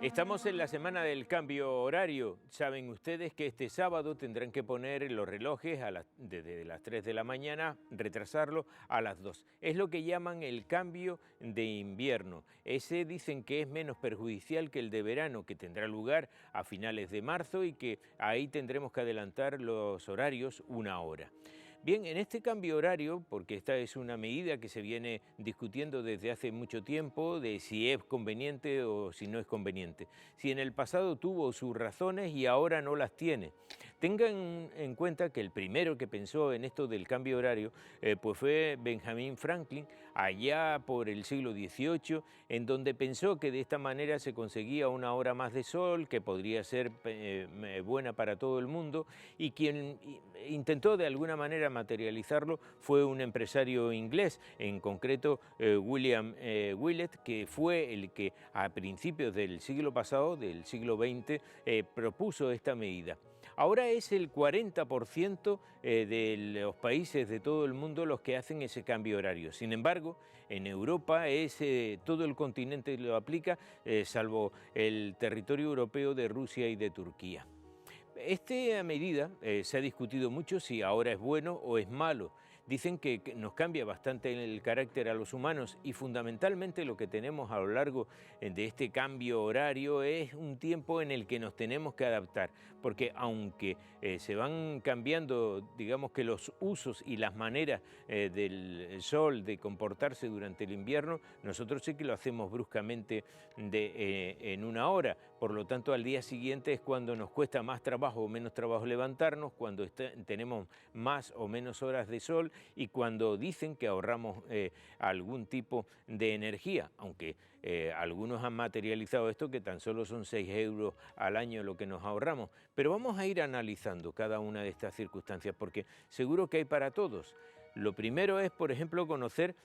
Estamos en la semana del cambio horario. Saben ustedes que este sábado tendrán que poner los relojes desde las 3 de la mañana, retrasarlo a las 2. Es lo que llaman el cambio de invierno. Ese dicen que es menos perjudicial que el de verano, que tendrá lugar a finales de marzo y que ahí tendremos que adelantar los horarios una hora. Bien, en este cambio horario, porque esta es una medida que se viene discutiendo desde hace mucho tiempo, de si es conveniente o si no es conveniente, si en el pasado tuvo sus razones y ahora no las tiene. Tengan en cuenta que el primero que pensó en esto del cambio horario pues fue Benjamin Franklin, allá por el siglo XVIII, en donde pensó que de esta manera se conseguía una hora más de sol, que podría ser buena para todo el mundo, y quien intentó de alguna manera materializarlo fue un empresario inglés, en concreto William Willett, que fue el que a principios del siglo pasado, del siglo XX, propuso esta medida. Ahora es el 40% de los países de todo el mundo los que hacen ese cambio horario. Sin embargo, en Europa todo el continente lo aplica, salvo el territorio europeo de Rusia y de Turquía. Esta medida se ha discutido mucho si ahora es bueno o es malo. Dicen que nos cambia bastante el carácter a los humanos y fundamentalmente lo que tenemos a lo largo de este cambio horario es un tiempo en el que nos tenemos que adaptar, porque aunque se van cambiando, digamos que los usos y las maneras del sol de comportarse durante el invierno, nosotros sí que lo hacemos bruscamente en una hora. Por lo tanto, al día siguiente es cuando nos cuesta más trabajo o menos trabajo levantarnos, cuando tenemos más o menos horas de sol y cuando dicen que ahorramos algún tipo de energía, aunque algunos han materializado esto que tan solo son 6 euros al año lo que nos ahorramos. Pero vamos a ir analizando cada una de estas circunstancias porque seguro que hay para todos. Lo primero es, por ejemplo, conocer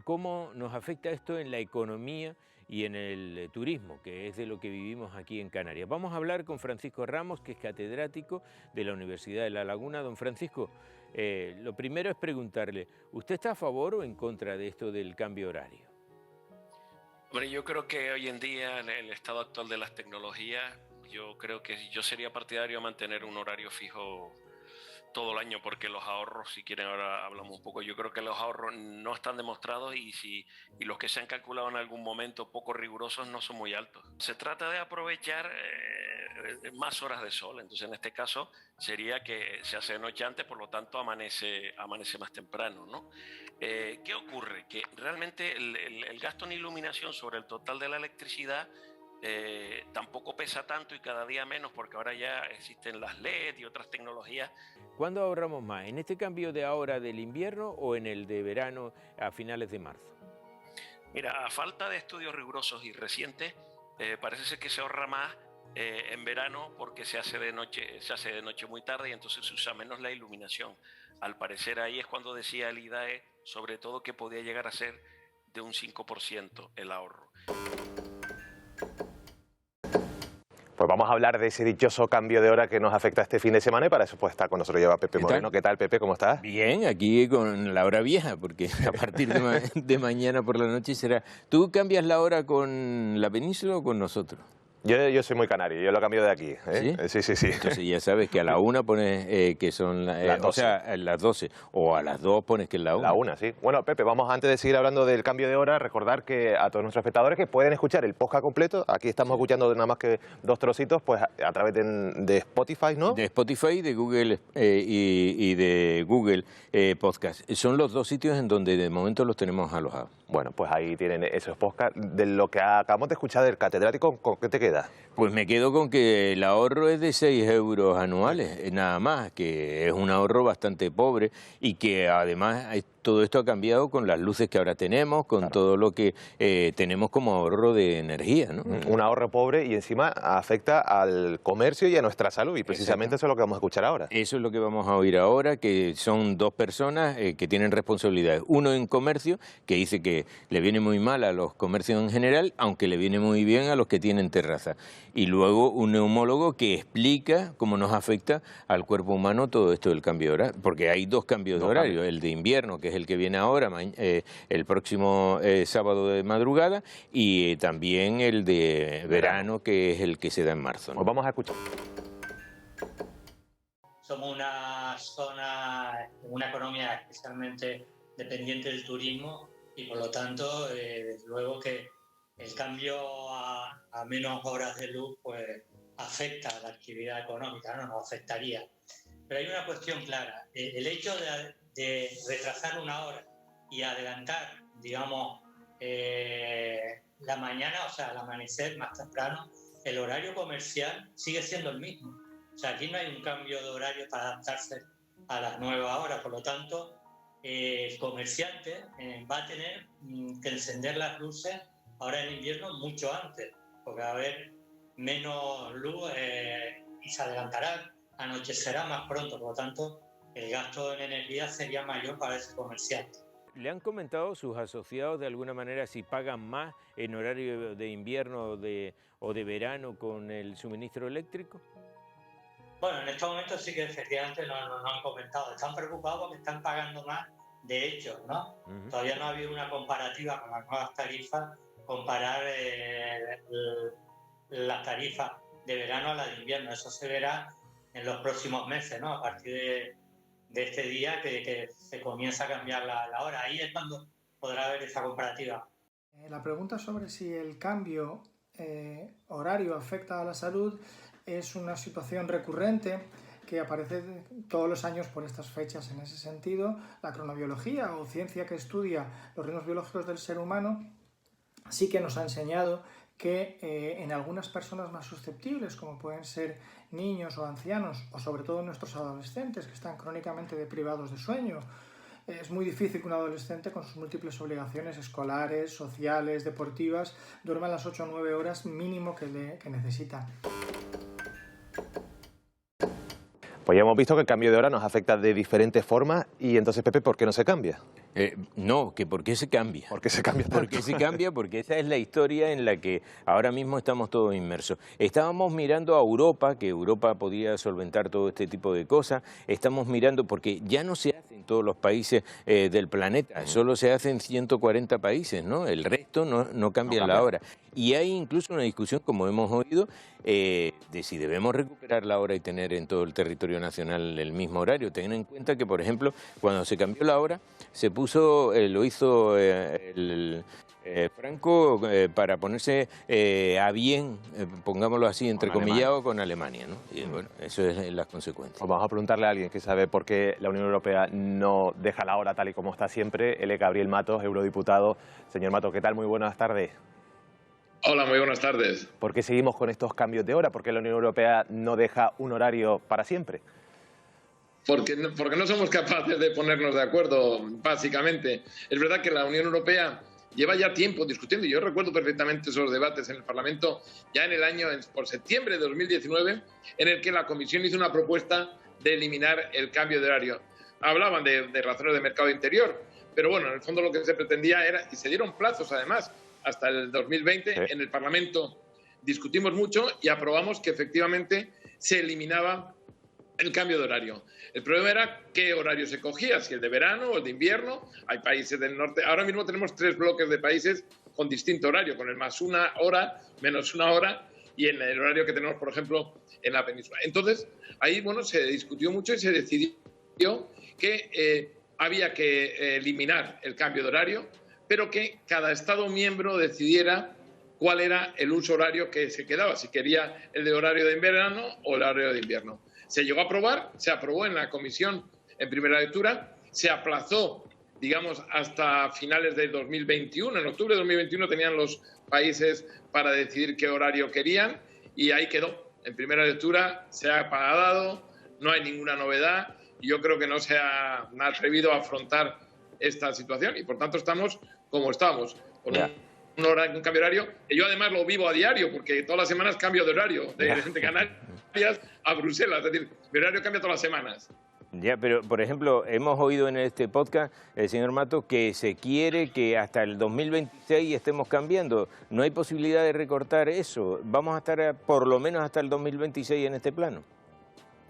cómo nos afecta esto en la economía y en el turismo, que es de lo que vivimos aquí en Canarias. Vamos a hablar con Francisco Ramos, que es catedrático de la Universidad de La Laguna. Don Francisco, lo primero es preguntarle, ¿usted está a favor o en contra de esto del cambio horario? Hombre, yo creo que hoy en día, en el estado actual de las tecnologías, yo creo que yo sería partidario de mantener un horario fijo todo el año, porque los ahorros, si quieren ahora hablamos un poco, yo creo que los ahorros no están demostrados y los que se han calculado en algún momento poco rigurosos no son muy altos. Se trata de aprovechar más horas de sol, entonces en este caso sería que se hace de noche antes, por lo tanto amanece más temprano, ¿no? ¿Qué ocurre? Que realmente el gasto en iluminación sobre el total de la electricidad tampoco pesa tanto y cada día menos, porque ahora ya existen las LED y otras tecnologías. ¿Cuándo ahorramos más? ¿En este cambio de ahora del invierno o en el de verano a finales de marzo? Mira, a falta de estudios rigurosos y recientes, parece ser que se ahorra más en verano porque se hace de noche muy tarde y entonces se usa menos la iluminación. Al parecer ahí es cuando decía el IDAE, sobre todo, que podía llegar a ser de un 5% el ahorro. Pues vamos a hablar de ese dichoso cambio de hora que nos afecta este fin de semana y para eso pues está con nosotros lleva Pepe Moreno. ¿Qué tal, Pepe? ¿Cómo estás? Bien, aquí con la hora vieja, porque a partir de mañana por la noche será... ¿Tú cambias la hora con la península o con nosotros? Yo soy muy canario, yo lo cambio de aquí. ¿Eh? ¿Sí? Sí. Entonces ya sabes que a la 1 pones que son las 12. O sea, a las 12, o a las 2 pones que es la 1. La 1, sí. Bueno, Pepe, vamos antes de seguir hablando del cambio de hora, recordar que a todos nuestros espectadores que pueden escuchar el podcast completo, aquí estamos escuchando nada más que 2 trocitos, pues a través de Spotify, ¿no? De Spotify, de Google y de Google Podcast. Son los 2 sitios en donde de momento los tenemos alojados. Bueno, pues ahí tienen esos podcasts. De lo que acabamos de escuchar del catedrático, ¿con qué te queda? Pues me quedo con que el ahorro es de 6 euros anuales, nada más, que es un ahorro bastante pobre y que además todo esto ha cambiado con las luces que ahora tenemos, con todo lo que tenemos como ahorro de energía, ¿no? Un ahorro pobre y encima afecta al comercio y a nuestra salud y precisamente eso es lo que vamos a escuchar ahora. Eso es lo que vamos a oír ahora, que son 2 personas que tienen responsabilidades. Uno en comercio, que dice que que le viene muy mal a los comercios en general, aunque le viene muy bien a los que tienen terraza. Y luego un neumólogo que explica cómo nos afecta al cuerpo humano todo esto del cambio de horario, porque hay dos cambios de horario, el de invierno, que es el que viene ahora, el próximo sábado de madrugada, y también el de verano, que es el que se da en marzo, ¿no? Pues vamos a escuchar. Somos una zona, una economía especialmente dependiente del turismo y por lo tanto, desde luego que el cambio a menos horas de luz pues afecta a la actividad económica, ¿no? Nos afectaría. Pero hay una cuestión clara, el hecho de retrasar una hora y adelantar, digamos, la mañana, o sea, al amanecer más temprano, el horario comercial sigue siendo el mismo. O sea, aquí no hay un cambio de horario para adaptarse a las nuevas horas, por lo tanto, el comerciante va a tener que encender las luces ahora en invierno mucho antes, porque va a haber menos luz y se adelantará, anochecerá más pronto, por lo tanto, el gasto en energía sería mayor para ese comerciante. ¿Le han comentado sus asociados de alguna manera si pagan más en horario de invierno o de verano con el suministro eléctrico? Bueno, en estos momentos sí que efectivamente nos han comentado. Están preocupados porque están pagando más de hecho, ¿no? Todavía no ha habido una comparativa con las nuevas tarifas, comparar las tarifas de verano a las de invierno. Eso se verá en los próximos meses, ¿no? A partir de este día que se comienza a cambiar la hora. Ahí es cuando podrá haber esa comparativa. La pregunta sobre si el cambio horario afecta a la salud es una situación recurrente que aparece todos los años por estas fechas. En ese sentido, la cronobiología o ciencia que estudia los ritmos biológicos del ser humano sí que nos ha enseñado que en algunas personas más susceptibles, como pueden ser niños o ancianos, o sobre todo nuestros adolescentes que están crónicamente deprivados de sueño, es muy difícil que un adolescente con sus múltiples obligaciones escolares, sociales, deportivas, duerma las 8 o 9 horas mínimo que necesita. Pues ya hemos visto que el cambio de hora nos afecta de diferentes formas y entonces, Pepe, ¿por qué no se cambia? No, que ¿por qué se cambia? ¿Por qué se cambia tanto? ¿Por qué se cambia? Porque esa es la historia en la que ahora mismo estamos todos inmersos. Estábamos mirando a Europa, que Europa podía solventar todo este tipo de cosas. Estamos mirando, porque ya no se hace en todos los países del planeta, solo se hace en 140 países, ¿no? El resto no cambia la hora. Y hay incluso una discusión, como hemos oído, de si debemos recuperar la hora y tener en todo el territorio nacional el mismo horario. Ten en cuenta que, por ejemplo, cuando se cambió la hora, lo hizo Franco para ponerse a bien, pongámoslo así, entrecomillado, con Alemania, ¿no? Y bueno, eso es las consecuencias. Pues vamos a preguntarle a alguien que sabe por qué la Unión Europea no deja la hora tal y como está siempre. Él es Gabriel Matos, eurodiputado. Señor Matos, ¿qué tal? Muy buenas tardes. Hola, muy buenas tardes. ¿Por qué seguimos con estos cambios de hora? ¿Por qué la Unión Europea no deja un horario para siempre? Porque no somos capaces de ponernos de acuerdo, básicamente. Es verdad que la Unión Europea lleva ya tiempo discutiendo, y yo recuerdo perfectamente esos debates en el Parlamento ya en el año, por septiembre de 2019, en el que la Comisión hizo una propuesta de eliminar el cambio de horario. Hablaban de razones de mercado interior, pero bueno, en el fondo lo que se pretendía era, y se dieron plazos además, hasta el 2020, en el Parlamento discutimos mucho y aprobamos que efectivamente se eliminaba el cambio de horario. El problema era qué horario se cogía, si el de verano o el de invierno. Hay países del norte. Ahora mismo tenemos 3 bloques de países con distinto horario, con el más una hora, menos una hora, y en el horario que tenemos, por ejemplo, en la península. Entonces, ahí bueno, se discutió mucho y se decidió que había que eliminar el cambio de horario, pero que cada Estado miembro decidiera cuál era el uso horario que se quedaba, si quería el de horario de verano o el horario de invierno. Se llegó a aprobar, se aprobó en la Comisión en primera lectura, se aplazó, digamos, hasta finales de 2021. En octubre de 2021 tenían los países para decidir qué horario querían y ahí quedó. En primera lectura se ha apagado, no hay ninguna novedad y yo creo que no se ha atrevido a afrontar esta situación y por tanto estamos como estamos, con un cambio de horario, que yo además lo vivo a diario, porque todas las semanas cambio de horario, de Canarias a Bruselas, es decir, mi horario cambia todas las semanas. Ya, pero por ejemplo, hemos oído en este podcast, el señor Mato, que se quiere que hasta el 2026 estemos cambiando. ¿No hay posibilidad de recortar eso? ¿Vamos a estar por lo menos hasta el 2026 en este plano?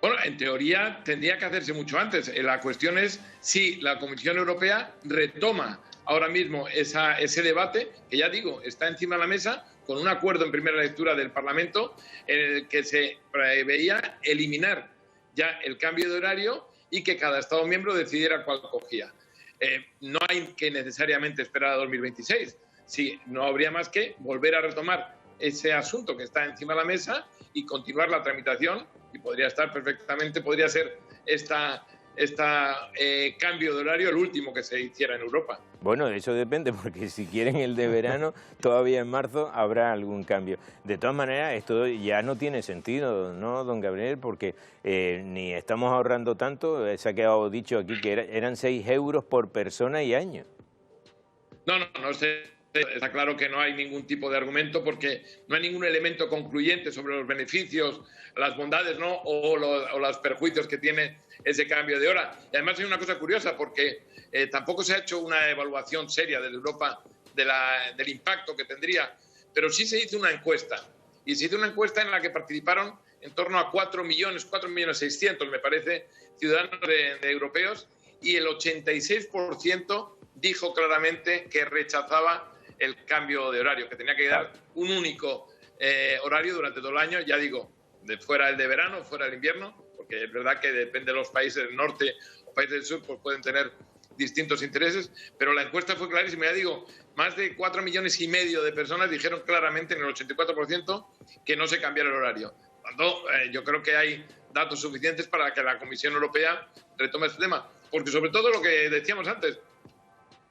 Bueno, en teoría tendría que hacerse mucho antes. La cuestión es si la Comisión Europea retoma ahora mismo ese debate, que ya digo, está encima de la mesa, con un acuerdo en primera lectura del Parlamento en el que se preveía eliminar ya el cambio de horario y que cada Estado miembro decidiera cuál cogía. No hay que necesariamente esperar a 2026. Sí, no habría más que volver a retomar ese asunto que está encima de la mesa y continuar la tramitación, y podría estar perfectamente, podría ser cambio de horario el último que se hiciera en Europa. Bueno, de eso depende, porque si quieren el de verano, todavía en marzo habrá algún cambio. De todas maneras, esto ya no tiene sentido, ¿no, don Gabriel? Porque ni estamos ahorrando tanto, se ha quedado dicho aquí que eran 6 euros por persona y año. No sé. Está claro que no hay ningún tipo de argumento porque no hay ningún elemento concluyente sobre los beneficios, las bondades, ¿no? o los perjuicios que tiene ese cambio de hora. Y además hay una cosa curiosa porque tampoco se ha hecho una evaluación seria desde Europa del impacto que tendría, pero sí se hizo una encuesta. Y se hizo una encuesta en la que participaron en torno a 4.600.000, me parece, ciudadanos de europeos, y el 86% dijo claramente que rechazaba el cambio de horario, que tenía que dar un único horario durante todo el año, ya digo, fuera el de verano, fuera el invierno, porque es verdad que depende de los países del norte o países del sur, pues pueden tener distintos intereses, pero la encuesta fue clarísima, ya digo, más de 4,5 millones de personas dijeron claramente, en el 84%, que no se cambiara el horario. Por tanto, yo creo que hay datos suficientes para que la Comisión Europea retome este tema, porque sobre todo lo que decíamos antes,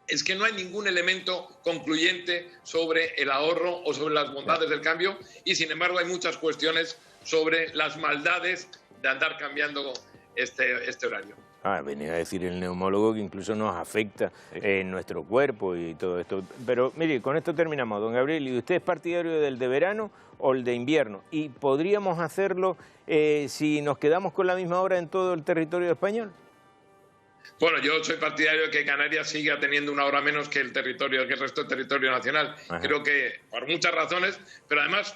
es que no hay ningún elemento concluyente sobre el ahorro o sobre las bondades del cambio y, sin embargo, hay muchas cuestiones sobre las maldades de andar cambiando este horario. Venía a decir el neumólogo que incluso nos afecta en nuestro cuerpo y todo esto. Pero mire, con esto terminamos, don Gabriel. ¿Y usted es partidario del de verano o el de invierno? ¿Y podríamos hacerlo si nos quedamos con la misma hora en todo el territorio español? Bueno, yo soy partidario de que Canarias siga teniendo una hora menos que el resto del territorio nacional. Ajá. Creo que por muchas razones, pero además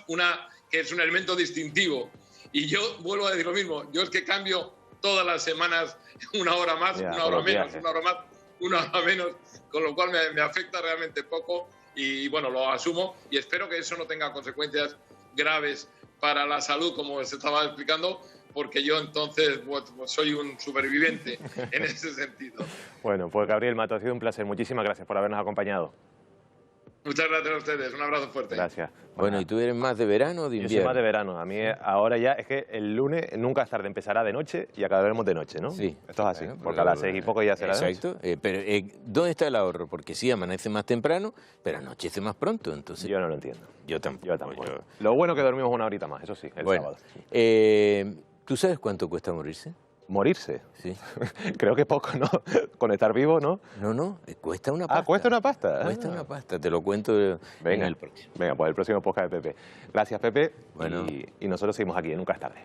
que es un elemento distintivo. Y yo vuelvo a decir lo mismo, yo es que cambio todas las semanas una hora más, una hora menos, una hora más, una hora menos, con lo cual me afecta realmente poco y bueno, lo asumo y espero que eso no tenga consecuencias graves para la salud, como se estaba explicando, porque yo entonces soy un superviviente en ese sentido. Bueno, pues Gabriel Mato, ha sido un placer. Muchísimas gracias por habernos acompañado. Muchas gracias a ustedes. Un abrazo fuerte. Gracias. Bueno, ¿y tú eres más de verano o de invierno? Yo soy más de verano. A mí ahora ya es que el lunes nunca es tarde, empezará de noche y acabaremos de noche, ¿no? Sí. Esto es así, porque a las 6 y poco ya será de noche. Exacto. Pero ¿dónde está el ahorro? Porque sí, amanece más temprano, pero anochece más pronto, entonces... Yo no lo entiendo. Yo tampoco. Yo tampoco. Lo bueno es que dormimos una horita más, eso sí, el sábado. ¿Tú sabes cuánto cuesta morirse? ¿Morirse? Sí. Creo que poco, ¿no? Con estar vivo, ¿no? No, cuesta una pasta. ¿Cuesta una pasta? Cuesta una pasta, te lo cuento en el próximo. Venga, pues el próximo podcast de Pepe. Gracias, Pepe. Bueno. Y nosotros seguimos aquí, Nunca es tarde.